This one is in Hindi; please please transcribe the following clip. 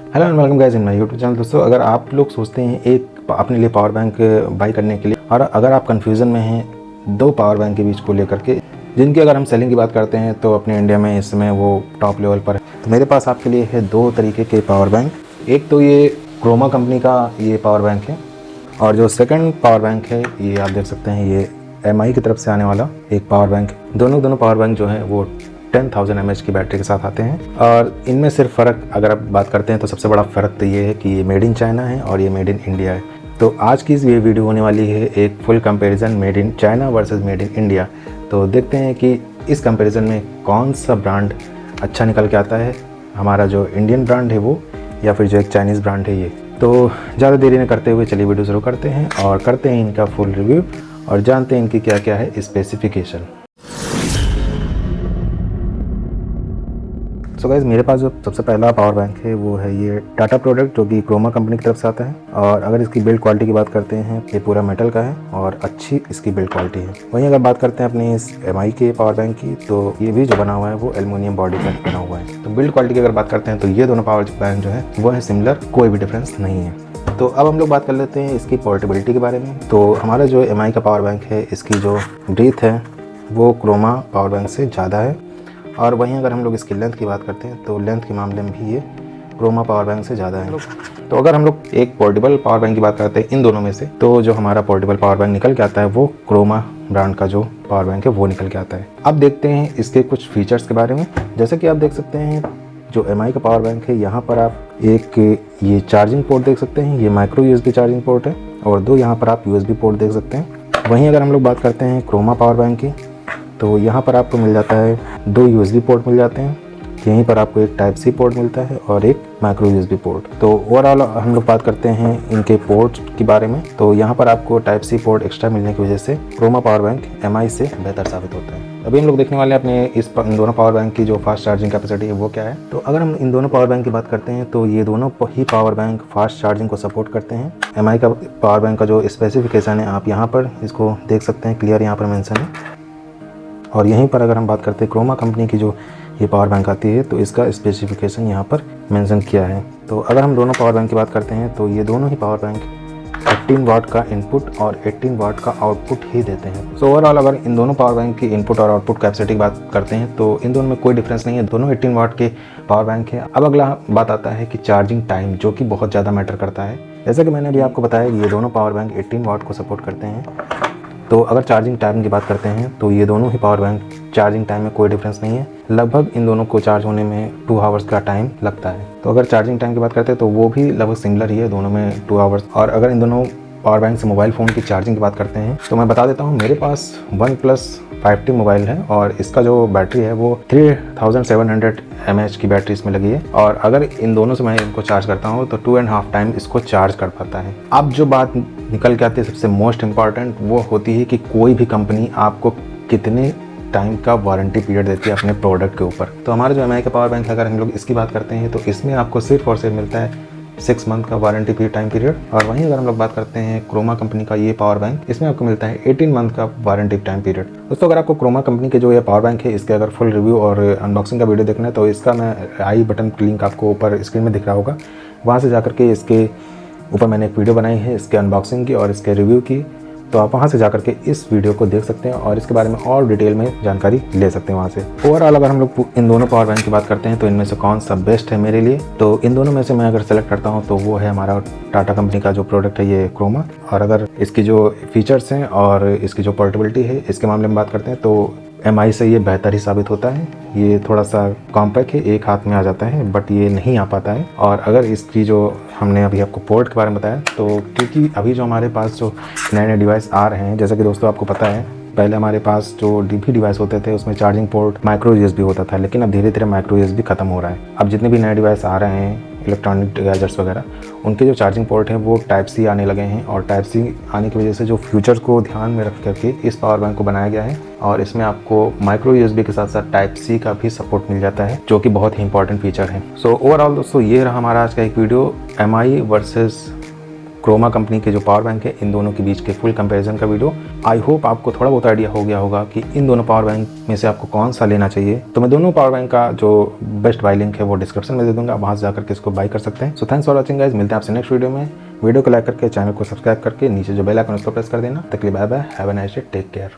Hello and welcome guys in my YouTube channel. दोस्तों, अगर आप लोग सोचते हैं एक अपने लिए पावर बैंक बाई करने के लिए, और अगर आप कंफ्यूजन में हैं दो पावर बैंक के बीच को लेकर के, जिनकी अगर हम सेलिंग की बात करते हैं तो अपने इंडिया में इस समय वो टॉप लेवल पर है, तो मेरे पास आपके लिए है दो तरीके के पावर बैंक। एक तो ये क्रोमा कंपनी का ये पावर बैंक है, और जो सेकंड पावर बैंक है ये आप देख सकते हैं, ये MI की तरफ से आने वाला एक पावर बैंक है। दोनों पावर बैंक जो है वो 10,000 mAh की बैटरी के साथ आते हैं, और इनमें सिर्फ फ़र्क अगर आप बात करते हैं तो सबसे बड़ा फ़र्क तो ये है कि ये मेड इन चाइना है और ये मेड इन इंडिया है। तो आज की इस ये वीडियो होने वाली है एक full comparison made in China versus made in India. तो देखते हैं कि इस कंपैरिजन में कौन सा ब्रांड अच्छा निकल के आता है, हमारा जो इंडियन ब्रांड है वो, या फिर जो एक चाइनीज़ ब्रांड है ये। तो ज़्यादा देरी न करते हुए चलिए वीडियो शुरू करते हैं और करते हैं इनका फुल रिव्यू और जानते हैं इनकी क्या क्या है स्पेसिफिकेशन। सो गाइस, मेरे पास जो सबसे पहला पावर बैंक है वो है ये टाटा प्रोडक्ट, जो कि क्रोमा कंपनी की तरफ से आता है। और अगर इसकी बिल्ड क्वालिटी की बात करते हैं, ये पूरा मेटल का है और अच्छी इसकी बिल्ड क्वालिटी है। वहीं अगर बात करते हैं अपने इस MI के पावर बैंक की, तो ये भी जो बना हुआ है वो एल्युमिनियम बॉडी का बना हुआ है। तो बिल्ड क्वालिटी की अगर बात करते हैं तो ये दोनों पावर बैंक जो है वो है सिमिलर, कोई भी डिफरेंस नहीं है। तो अब हम लोग बात कर लेते हैं इसकी पोर्टेबिलिटी के बारे में। तो हमारा जो MI का पावर बैंक है, इसकी जो ब्रीथ है वो क्रोमा पावर बैंक से ज़्यादा है, और वहीं अगर हम लोग इसकी लेंथ की बात करते हैं तो लेंथ के मामले में भी ये क्रोमा पावर बैंक से ज़्यादा है। तो अगर हम लोग एक पोर्टेबल पावर बैंक की बात करते हैं इन दोनों में से, तो जो हमारा पोर्टेबल पावर बैंक निकल के आता है वो क्रोमा ब्रांड का जो पावर बैंक है वो निकल के आता है। अब देखते हैं इसके कुछ फीचर्स के बारे में। जैसे कि आप देख सकते हैं, जो MI का पावर बैंक है, यहाँ पर आप एक ये चार्जिंग पोर्ट देख सकते हैं, ये माइक्रो USB चार्जिंग पोर्ट है, और दो यहाँ पर आप USB पोर्ट देख सकते हैं। वहीं अगर हम लोग बात करते हैं क्रोमा पावर बैंक की, तो यहाँ पर आपको मिल जाता है दो USB पोर्ट मिल जाते हैं, यहीं पर आपको एक टाइप C पोर्ट मिलता है और एक माइक्रो USB पोर्ट। तो ओवरऑल हम लोग बात करते हैं इनके पोर्ट के बारे में, तो यहाँ पर आपको टाइप C पोर्ट एक्स्ट्रा मिलने की वजह से क्रोमा पावर बैंक MI से बेहतर साबित होता है। अभी हम लोग देखने वाले हैं अपने इन दोनों पावर बैंक की जो फास्ट चार्जिंग कैपेसिटी है वो क्या है। तो अगर हम इन दोनों पावर बैंक की बात करते हैं तो ये दोनों ही पावर बैंक फास्ट चार्जिंग को सपोर्ट करते हैं। MI का पावर बैंक का जो स्पेसिफिकेशन है आप यहाँ पर इसको देख सकते हैं, क्लियर यहाँ पर मेंशन है। और यहीं पर अगर हम बात करते हैं क्रोमा कंपनी की जो ये पावर बैंक आती है, तो इसका स्पेसिफिकेशन यहाँ पर मेंशन किया है। तो अगर हम दोनों पावर बैंक की बात करते हैं तो ये दोनों ही पावर बैंक 18 वाट का इनपुट और 18 वाट का आउटपुट ही देते हैं। सो ओवरऑल अगर इन दोनों पावर बैंक की इनपुट और आउटपुट कैपेसिटी की बात करते हैं तो इन दोनों में कोई डिफरेंस नहीं है, दोनों 18 वाट के पावर बैंक है। अब अगला बात आता है कि चार्जिंग टाइम, जो कि बहुत ज़्यादा मैटर करता है। जैसा कि मैंने अभी आपको बताया कि ये दोनों पावर बैंक 18 वाट को सपोर्ट करते हैं। तो अगर चार्जिंग टाइम की बात करते हैं तो ये दोनों ही पावर बैंक चार्जिंग टाइम में कोई डिफरेंस नहीं है, लगभग इन दोनों को चार्ज होने में 2 आवर्स का टाइम लगता है। तो अगर चार्जिंग टाइम की बात करते हैं तो वो भी लगभग सिमिलर ही है, दोनों में 2 आवर्स। और अगर इन दोनों पावर बैंक से मोबाइल फ़ोन की चार्जिंग की बात करते हैं तो मैं बता देता हूँ, मेरे पास OnePlus 5T मोबाइल है और इसका जो बैटरी है वो 3700 mAh की बैटरी इसमें लगी है, और अगर इन दोनों से मैं इनको चार्ज करता हूँ तो 2.5 टाइम इसको चार्ज कर पाता है। अब जो बात निकल के आती है सबसे मोस्ट इम्पॉर्टेंट, वो होती है कि कोई भी कंपनी आपको कितने टाइम का वारंटी पीरियड देती है अपने प्रोडक्ट के ऊपर। तो हमारा जो MI का पावर बैंक है, अगर हम लोग इसकी बात करते हैं तो इसमें आपको सिर्फ और सिर्फ मिलता है 6 मंथ का वारंटी टाइम पीरियड। और वहीं अगर हम लोग बात करते हैं क्रोमा कंपनी का ये पावर बैंक, इसमें आपको मिलता है 18 मंथ का वारंटी टाइम पीरियड। दोस्तों, अगर आपको क्रोमा कंपनी के जो ये पावर बैंक है इसके अगर फुल रिव्यू और अनबॉक्सिंग का वीडियो देखना है तो इसका मैं आई बटन लिंक आपको ऊपर स्क्रीन में दिख रहा होगा, वहाँ से जाकर के इसके ऊपर मैंने एक वीडियो बनाई है इसके अनबॉक्सिंग की और इसके रिव्यू की, तो आप वहाँ से जाकर के इस वीडियो को देख सकते हैं और इसके बारे में और डिटेल में जानकारी ले सकते हैं वहाँ से। ओवरऑल अगर हम लोग इन दोनों पावर बैंक की बात करते हैं तो इनमें से कौन सा बेस्ट है मेरे लिए, तो इन दोनों में से मैं अगर सेलेक्ट करता हूँ तो वो है हमारा टाटा कंपनी का जो प्रोडक्ट है ये क्रोमा। और अगर इसकी जो फीचर्स हैं और इसकी जो पोर्टेबिलिटी है इसके मामले में बात करते हैं तो MI से ये बेहतर ही साबित होता है। ये थोड़ा सा कॉम्पैक्ट है, एक हाथ में आ जाता है, बट ये नहीं आ पाता है। और अगर इसकी जो हमने अभी आपको पोर्ट के बारे में बताया, तो क्योंकि अभी जो हमारे पास जो नए नए डिवाइस आ रहे हैं, जैसा कि दोस्तों आपको पता है, पहले हमारे पास जो DP डिवाइस होते थे उसमें चार्जिंग पोर्ट माइक्रो USB होता था, लेकिन अब धीरे धीरे माइक्रो USB खत्म हो रहा है। अब जितने भी नए डिवाइस आ रहे हैं इलेक्ट्रॉनिक गैजेट्स वगैरह, उनके जो चार्जिंग पोर्ट हैं वो टाइप C आने लगे हैं, और टाइप C आने की वजह से जो फ्यूचर्स को ध्यान में रख करके इस पावर बैंक को बनाया गया है, और इसमें आपको माइक्रो USB के साथ साथ टाइप C का भी सपोर्ट मिल जाता है, जो कि बहुत ही इंपॉर्टेंट फीचर है। सो ओवरऑल दोस्तों, ये रहा हमारा आज का एक video, MI versus Croma company के जो पावर बैंक है, इन दोनों के बीच के फुल कंपैरिजन का वीडियो। आई होप आपको थोड़ा बहुत आइडिया हो गया होगा कि इन दोनों पावर बैंक में से आपको कौन सा लेना चाहिए। तो मैं दोनों पावर बैंक का जो बेस्ट बाय लिंक है वो डिस्क्रिप्शन में दे दूंगा, वहाँ से जाकर के इसको बाय कर सकते हैं। So thanks for watching guys, मिलते हैं आपसे नेक्स्ट वीडियो में। वीडियो को लाइक करके चैनल को सब्सक्राइब करके नीचे जो बेल आइकन है उसको प्रेस कर देना। तक के लिए bye bye, have a nice day, take care.